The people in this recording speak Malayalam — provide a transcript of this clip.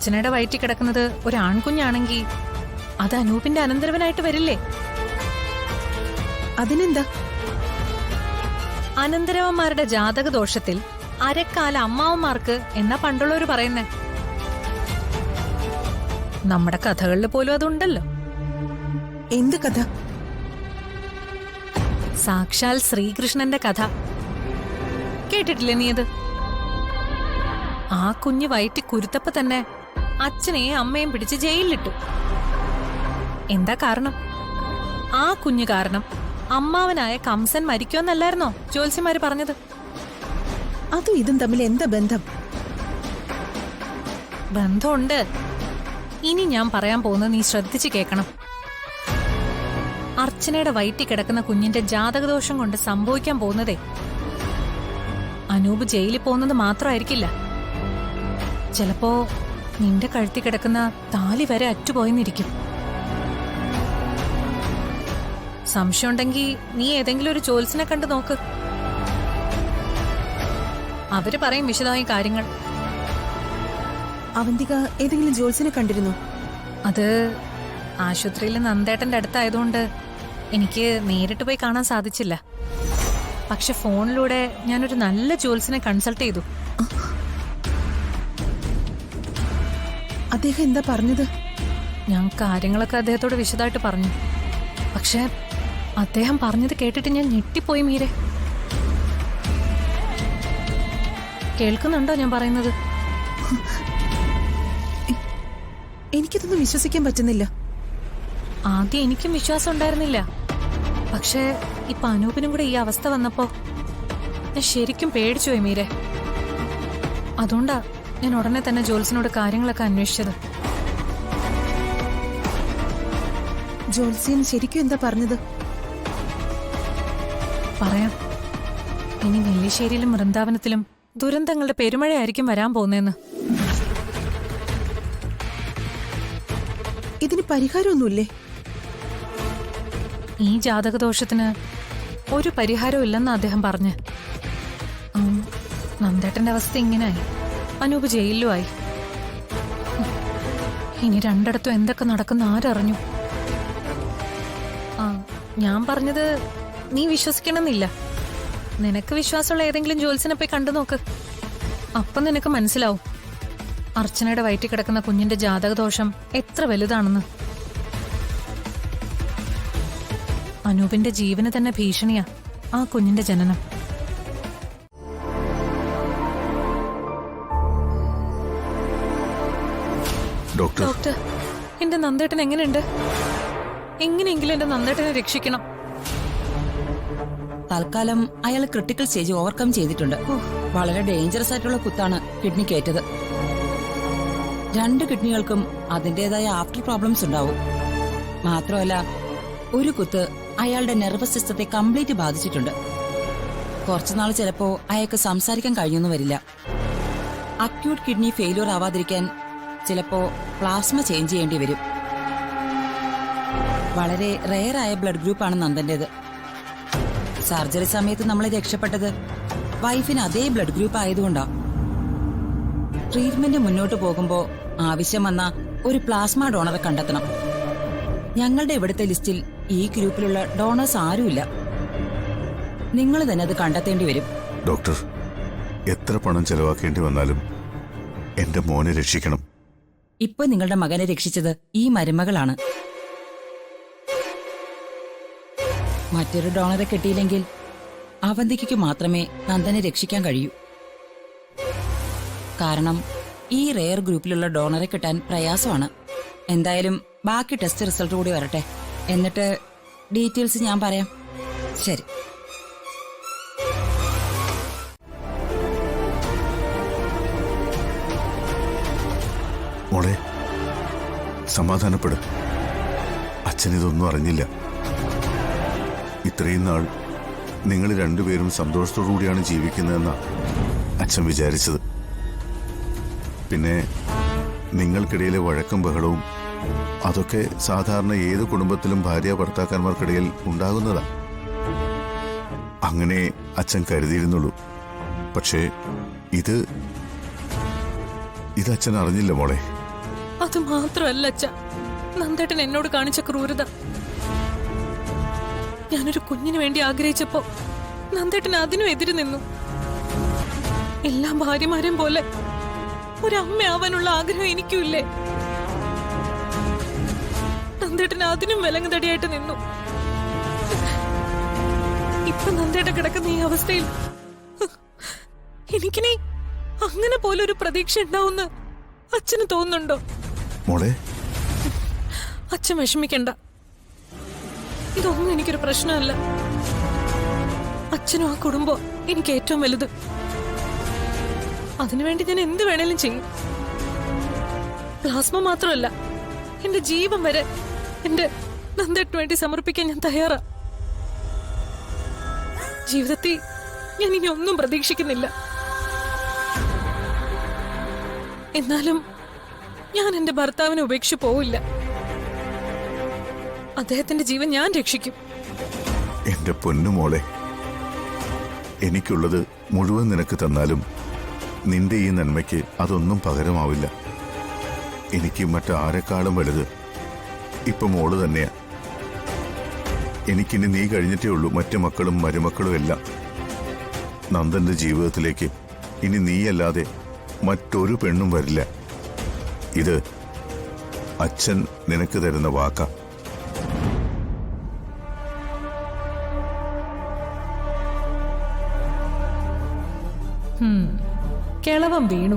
അർച്ചനയുടെ വയറ്റിൽ കിടക്കുന്നത് ഒരു ആൺകുഞ്ഞാണെങ്കിൽ അത് അനൂപിന്റെ അനന്തരവനായിട്ട് വരില്ലേ? അതിനെന്താ? അനന്തരവന്മാരുടെ ജാതകദോഷത്തിൽ അരക്കാല അമ്മാവന്മാർക്ക് എന്നാ പണ്ടുള്ളവര് പറയുന്നേ. നമ്മുടെ കഥകളിൽ പോലും അതുണ്ടല്ലോ. എന്ത് കഥ? സാക്ഷാൽ ശ്രീകൃഷ്ണന്റെ കഥ കേട്ടിട്ടില്ലേ നീ? അത് ആ കുഞ്ഞ് വയറ്റി കുരുത്തപ്പ തന്നെ അച്ഛനെയും അമ്മയും പിടിച്ച് ജയിലിലിട്ടു. എന്താ കാരണം? ആ കുഞ്ഞ് കാരണം അമ്മാവനായ കംസൻ മരിക്കുമെന്നല്ലായിരുന്നോ ജ്യോത്സ്യന്മാര് പറഞ്ഞത്? അതും ഇതും തമ്മിൽ എന്താ ബന്ധം? ബന്ധമുണ്ട്. ഇനി ഞാൻ പറയാൻ പോകുന്നത് നീ ശ്രദ്ധിച്ചു കേൾക്കണം. അർച്ചനയുടെ വയറ്റിൽ കിടക്കുന്ന കുഞ്ഞിന്റെ ജാതകദോഷം കൊണ്ട് സംഭവിക്കാൻ പോകുന്നതേ അനൂപ് ജയിലിൽ പോകുന്നത് മാത്രമായിരിക്കില്ല. ചിലപ്പോ നിന്റെ കഴുത്തിൽ കിടക്കുന്ന താലി വരെ അറ്റുപോയെന്നിരിക്കും. സംശയമുണ്ടെങ്കിൽ നീ ഏതെങ്കിലും ഒരു ജ്യോത്സ്യനെ കണ്ടു നോക്ക്. അവര് പറയും വിശദമായ കാര്യങ്ങൾ. അവന്തിക ഏതെങ്കിലും ജ്യോത്സ്യനെ കണ്ടിരുന്നോ? അത് ആശുപത്രിയിൽ നന്ദേട്ടന്റെ അടുത്തായതുകൊണ്ട് എനിക്ക് നേരിട്ട് പോയി കാണാൻ സാധിച്ചില്ല. പക്ഷെ ഫോണിലൂടെ ഞാനൊരു നല്ല ജ്യോത്സ്യനെ കൺസൾട്ട് ചെയ്തു. അദ്ദേഹം എന്താ പറഞ്ഞത്? ഞാൻ കാര്യങ്ങളൊക്കെ അദ്ദേഹത്തോട് വിശദമായിട്ട് പറഞ്ഞു. പക്ഷെ അദ്ദേഹം പറഞ്ഞത് കേട്ടിട്ട് ഞാൻ ഞെട്ടിപ്പോയി മീരെ. കേൾക്കുന്നുണ്ടോ ഞാൻ പറയുന്നത്? എനിക്കിതൊന്നും വിശ്വസിക്കാൻ പറ്റുന്നില്ല. ആദ്യം എനിക്കും വിശ്വാസം ഉണ്ടായിരുന്നില്ല. പക്ഷേ ഇപ്പൊ അനൂപിനും കൂടെ ഈ അവസ്ഥ വന്നപ്പോ ഞാൻ ശരിക്കും പേടിച്ചുപോയി മീരെ. അതുകൊണ്ടാ ഞാൻ ഉടനെ തന്നെ ജ്യോത്സ്യനോട് കാര്യങ്ങളൊക്കെ അന്വേഷിച്ചത്. ജ്യോത്സ്യൻ ശരിക്കും എന്താ പറഞ്ഞത്? പറയാം. ഇനി നെല്ലിശ്ശേരിയിലും വൃന്ദാവനത്തിലും ദുരന്തങ്ങളുടെ പെരുമഴയായിരിക്കും വരാൻ പോകുന്നതെന്ന്. ഇതിന് പരിഹാരമൊന്നുമില്ലേ? ഈ ജാതകദോഷത്തിന് ഒരു പരിഹാരവും ഇല്ലെന്ന് അദ്ദേഹം പറഞ്ഞ്. നന്ദേട്ടന്റെ അവസ്ഥ ഇങ്ങനായി. അനൂപ് ജയിലിലുമായി. ഇനി രണ്ടിടത്തും എന്തൊക്കെ നടക്കുന്ന ആരറിഞ്ഞു? ഞാൻ പറഞ്ഞത് നീ വിശ്വസിക്കണമെന്നില്ല. നിനക്ക് വിശ്വാസമുള്ള ഏതെങ്കിലും ജ്യോത്സ്യനെ പോയി കണ്ടു നോക്ക്. അപ്പം നിനക്ക് മനസ്സിലാവും അർച്ചനയുടെ വയറ്റിൽ കിടക്കുന്ന കുഞ്ഞിന്റെ ജാതകദോഷം എത്ര വലുതാണെന്ന്. അനൂപിന്റെ ജീവന് തന്നെ ഭീഷണിയാ ആ കുഞ്ഞിന്റെ ജനനം. ഡോക്ടർ, എന്റെ നന്ദേട്ടൻ എങ്ങനെയുണ്ട്? എങ്ങനെയെങ്കിലും എന്റെ നന്ദേട്ടനെ രക്ഷിക്കണം. തൽക്കാലം അയാൾ ക്രിട്ടിക്കൽ സ്റ്റേജ് ഓവർകം ചെയ്തിട്ടുണ്ട്. വളരെ ഡേഞ്ചറസ് ആയിട്ടുള്ള കുത്താണ് കിഡ്നിക്കേറ്റത്. 2 കിഡ്നികൾക്കും അതിന്റേതായ ആഫ്റ്റർ പ്രോബ്ലംസ് ഉണ്ടാവും. മാത്രമല്ല ഒരു കുത്ത് അയാളുടെ നെർവസ് സിസ്റ്റത്തെ കംപ്ലീറ്റ് ബാധിച്ചിട്ടുണ്ട്. കുറച്ചുനാൾ ചിലപ്പോ അയാൾക്ക് സംസാരിക്കാൻ കഴിഞ്ഞൊന്നും വരില്ല. അക്യൂട്ട് കിഡ്നി ഫെയിലിയർ ആവാതിരിക്കാൻ ചിലപ്പോ പ്ലാസ്മ ചേഞ്ച് ചെയ്യേണ്ടി വരും. വളരെ റെയർ ആയ ബ്ലഡ് ഗ്രൂപ്പാണ് നന്ദന്റേത്. സർജറി സമയത്ത് നമ്മളെ രക്ഷപ്പെട്ടത് വൈഫിന് അതേ ബ്ലഡ് ഗ്രൂപ്പ് ആയതുകൊണ്ടാ. ട്രീറ്റ്മെന്റ് മുന്നോട്ട് പോകുമ്പോ ആവശ്യം വന്ന ഒരു പ്ലാസ്മ ഡോണറെ കണ്ടെത്തണം. ഞങ്ങളുടെ ഇവിടുത്തെ ലിസ്റ്റിൽ ഈ ഗ്രൂപ്പിലുള്ള ഡോണേഴ്സ് ആരുമില്ല. നിങ്ങൾ തന്നെ അത് കണ്ടെത്തേണ്ടി വരും. ഡോക്ടർ, എത്ര പണം ചെലവാക്കേണ്ടി വന്നാലും എന്റെ മോനെ രക്ഷിക്കണം. ഇപ്പൊ നിങ്ങളുടെ മകനെ രക്ഷിച്ചത് ഈ മരുമകളാണ്. മറ്റൊരു ഡോണറെ കിട്ടിയില്ലെങ്കിൽ അവന്തിക്ക് മാത്രമേ നന്ദനെ രക്ഷിക്കാൻ കഴിയൂ. കാരണം ഈ റെയർ ഗ്രൂപ്പിലുള്ള ഡോണറെ കിട്ടാൻ പ്രയാസമാണ്. എന്തായാലും ബാക്കി ടെസ്റ്റ് റിസൾട്ട് കൂടി വരട്ടെ, എന്നിട്ട് ഡീറ്റെയിൽസ് ഞാൻ പറയാം. ശരി. മോളെ, സമാധാനപ്പെട്. അച്ഛൻ ഇതൊന്നും അറിഞ്ഞില്ല. ഇത്രയും നാൾ നിങ്ങൾ രണ്ടുപേരും സന്തോഷത്തോടുകൂടിയാണ് ജീവിക്കുന്നതെന്നാ അച്ഛൻ വിചാരിച്ചത്. പിന്നെ നിങ്ങൾക്കിടയിലെ വഴക്കും ബഹളവും അതൊക്കെ സാധാരണ ഏത് കുടുംബത്തിലും ഭാര്യ ഭർത്താക്കന്മാർക്കിടയിൽ ഉണ്ടാകുന്നതാ. അങ്ങനെ അച്ഛൻ കരുതിയിരുന്നുള്ളൂ. പക്ഷേ ഇത് അച്ഛൻ അറിഞ്ഞില്ല മോളെ. അത് മാത്രമല്ല അച്ഛ, നന്ദേട്ടൻ എന്നോട് കാണിച്ച ക്രൂരത. ഞാനൊരു കുഞ്ഞിന് വേണ്ടി ആഗ്രഹിച്ചപ്പോ നന്ദേട്ടൻ അതിനും എതിര് നിന്നു. എല്ലാ ഭാര്യമാരെയും പോലെ ഒരമ്മയാവാനുള്ള ആഗ്രഹം എനിക്കുമില്ലേ? നന്ദേട്ടൻ അതിനും വിലങ്ങുതടിയായിട്ട് നിന്നു. ഇപ്പൊ നന്ദേട്ടൻ കിടക്കുന്ന ഈ അവസ്ഥയിൽ എനിക്കിനി അങ്ങനെ പോലെ ഒരു പ്രതീക്ഷ ഉണ്ടാവുന്ന അച്ഛന് തോന്നുന്നുണ്ടോ? മോളെ, അച്ഛൻ വിഷമിക്കണ്ട. ഇതൊന്നും എനിക്കൊരു പ്രശ്നമല്ല. അച്ഛനും ആ കുടുംബം എനിക്ക് ഏറ്റവും വലുത്. അതിനുവേണ്ടി ഞാൻ എന്ത് വേണേലും ചെയ്യും. പ്ലാസ്മ മാത്രമല്ല, എന്റെ ജീവൻ വരെ എന്റെ നന്ദേട്ടന് വേണ്ടി സമർപ്പിക്കാൻ ഞാൻ തയ്യാറാ. ജീവിതത്തിൽ ഞാൻ ഇനി ഒന്നും പ്രതീക്ഷിക്കുന്നില്ല. എന്നാലും ഞാൻ എന്റെ ഭർത്താവിനെ ഉപേക്ഷിച്ച് പോവില്ല. അദ്ദേഹത്തിന്റെ ജീവൻ ഞാൻ രക്ഷിക്കും. എന്റെ പൊന്നു മോളെ, എനിക്കുള്ളത് മുഴുവൻ നിനക്ക് തന്നാലും നിന്റെ ഈ നന്മയ്ക്ക് അതൊന്നും പകരമാവില്ല. എനിക്ക് മറ്റാരെക്കാളും വലുത് ഇപ്പൊ മോള് തന്നെയാ. എനിക്കിനി നീ കഴിഞ്ഞിട്ടേ ഉള്ളൂ മറ്റു മക്കളും മരുമക്കളും എല്ലാം. നന്ദന്റെ ജീവിതത്തിലേക്ക് ഇനി നീയല്ലാതെ മറ്റൊരു പെണ്ണും വരില്ല. ഇത് അച്ഛൻ നിനക്ക് തരുന്ന വാക്കാ. കിളവൻ വീണു.